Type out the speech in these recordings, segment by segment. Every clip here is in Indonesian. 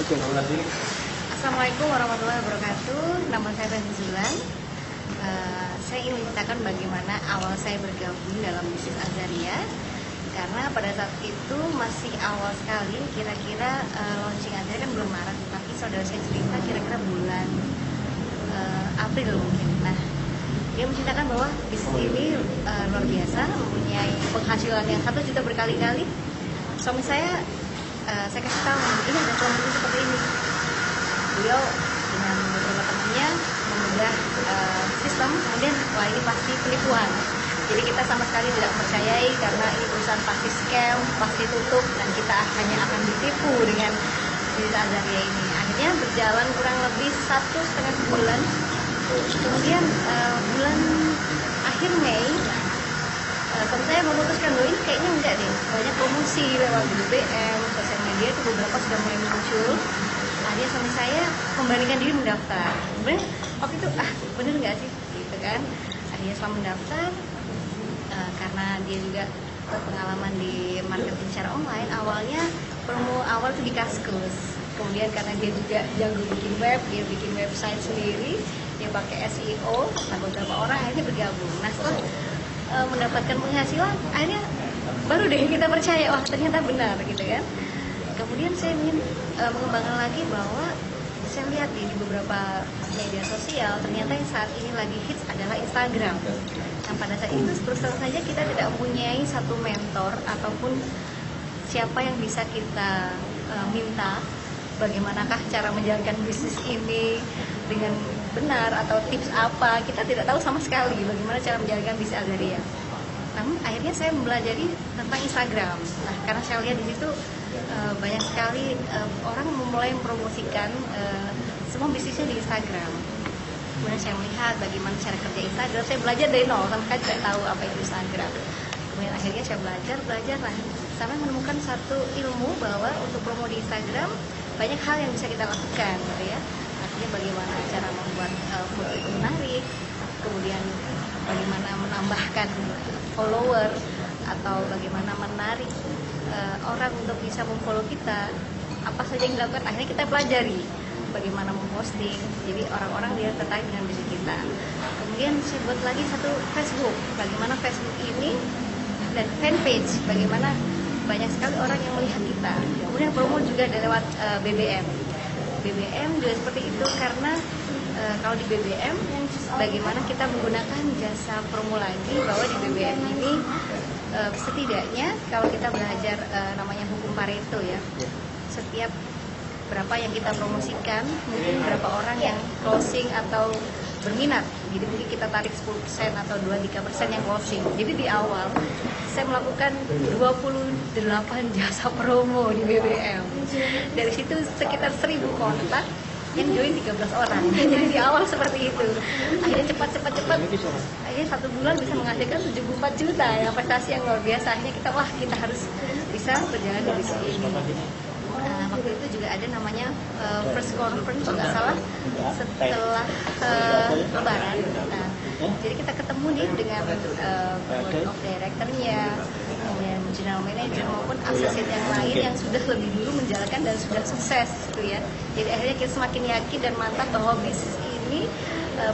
Assalamualaikum warahmatullahi wabarakatuh. Nama saya Fenty Zulan. Saya ingin menceritakan bagaimana awal saya bergabung dalam bisnis Azaria. Karena pada saat itu masih awal sekali, kira-kira launching Azaria kan bulan Maret, tapi saudara saya cerita kira-kira bulan April mungkin. Nah, dia menceritakan bahwa bisnis ini luar biasa, mempunyai penghasilan yang 1 juta berkali-kali. Suami saya kasih tahu, ini ada suami seperti ini. Beliau dengan beberapa temannya mengunggah sistem, kemudian wah ini pasti penipuan. Jadi kita sama sekali tidak percayai karena ini perusahaan pasti scam, pasti tutup, dan kita hanya akan ditipu dengan bisnis Azaria ini. Akhirnya berjalan kurang lebih 1,5 bulan. Kemudian bulan akhir Mei, saya memutuskan loh ini kayaknya enggak deh, banyak promosi lewat BBM, sosial media itu beberapa sudah mulai muncul. Akhirnya suami saya membandingkan diri mendaftar. Kemudian waktu itu bener nggak sih gitu kan. Akhirnya setelah mendaftar, karena dia juga berpengalaman di marketing secara online, awalnya promo awal itu di Kaskus. Kemudian karena dia juga jago bikin web, dia bikin website sendiri, dia pakai SEO, nah beberapa orang akhirnya bergabung. Nah setelah mendapatkan penghasilan, akhirnya baru deh kita percaya, wah ternyata benar gitu kan. Kemudian saya ingin mengembangkan lagi bahwa saya lihat di beberapa media sosial, ternyata yang saat ini lagi hits adalah Instagram. Nah pada saat itu terus terang saja kita tidak mempunyai satu mentor ataupun siapa yang bisa kita minta bagaimanakah cara menjalankan bisnis ini dengan benar atau tips apa, kita tidak tahu sama sekali bagaimana cara menjalankan bisnis Azaria. Namun akhirnya saya mempelajari tentang Instagram. Nah, karena saya lihat di situ banyak sekali orang mulai mempromosikan semua bisnisnya di Instagram. Kemudian saya melihat bagaimana cara kerja Instagram. Saya belajar dari nol, sama sekali tidak tahu apa itu Instagram. Kemudian akhirnya saya belajar lah sampai menemukan satu ilmu bahwa untuk promo di Instagram banyak hal yang bisa kita lakukan, gitu ya. Artinya bagaimana cara membuat foto itu menarik, kemudian bagaimana menambahkan follower atau bagaimana menarik orang untuk bisa memfollow kita, apa saja yang dilakukan. Akhirnya kita pelajari bagaimana memposting, jadi orang-orang dia tertarik dengan bisnis kita. Kemudian saya buat lagi satu Facebook, bagaimana Facebook ini dan fanpage, bagaimana banyak sekali orang yang melihat kita. Kemudian promo juga lewat BBM juga seperti itu, karena kalau di BBM bagaimana kita menggunakan jasa promo lagi, bahwa di BBM ini setidaknya kalau kita belajar namanya hukum Pareto ya, setiap berapa yang kita promosikan mungkin berapa orang yang closing atau berminat, jadi mungkin kita tarik 10% atau 2-3% yang closing. Jadi di awal saya melakukan 28 jasa promo di BBM. Dari situ sekitar 1.000 kontak yang join 13 orang. Jadi di awal seperti itu. Akhirnya cepat. Akhirnya 1 bulan bisa menghasilkan 74 juta ya, prestasi yang luar biasa. Akhirnya kita harus bisa berjalan di bisnis ini. Waktu itu juga ada namanya first conference kalau nggak salah setelah Lebaran. Nah, jadi kita ketemu nih dengan board of director-nya, kemudian general manager maupun asosiat yang lain yang sudah lebih dulu menjalankan dan sudah sukses gitu ya. Jadi akhirnya kita semakin yakin dan mantap bahwa bisnis ini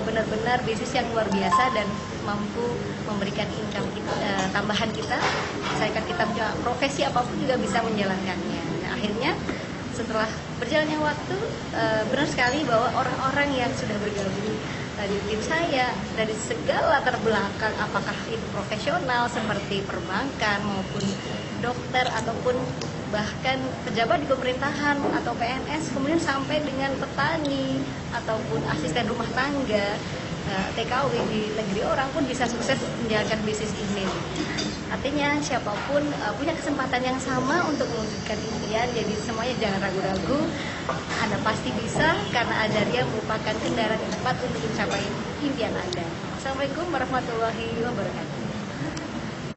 benar-benar bisnis yang luar biasa dan mampu memberikan income tambahan kita. Misalkan kita punya profesi apapun juga bisa menjalankannya. Nah, akhirnya setelah berjalannya waktu, benar sekali bahwa orang-orang yang sudah bergabung di tim saya dari segala latar belakang, apakah itu profesional seperti perbankan maupun dokter ataupun bahkan pejabat di pemerintahan atau PNS, kemudian sampai dengan petani ataupun asisten rumah tangga, TKW di negeri orang pun bisa sukses menjalankan bisnis ini. Artinya siapapun punya kesempatan yang sama untuk mewujudkan impian. Jadi semuanya jangan ragu-ragu, Anda pasti bisa, karena Azaria merupakan kendaraan yang tepat untuk mencapai impian Anda. Assalamualaikum warahmatullahi wabarakatuh.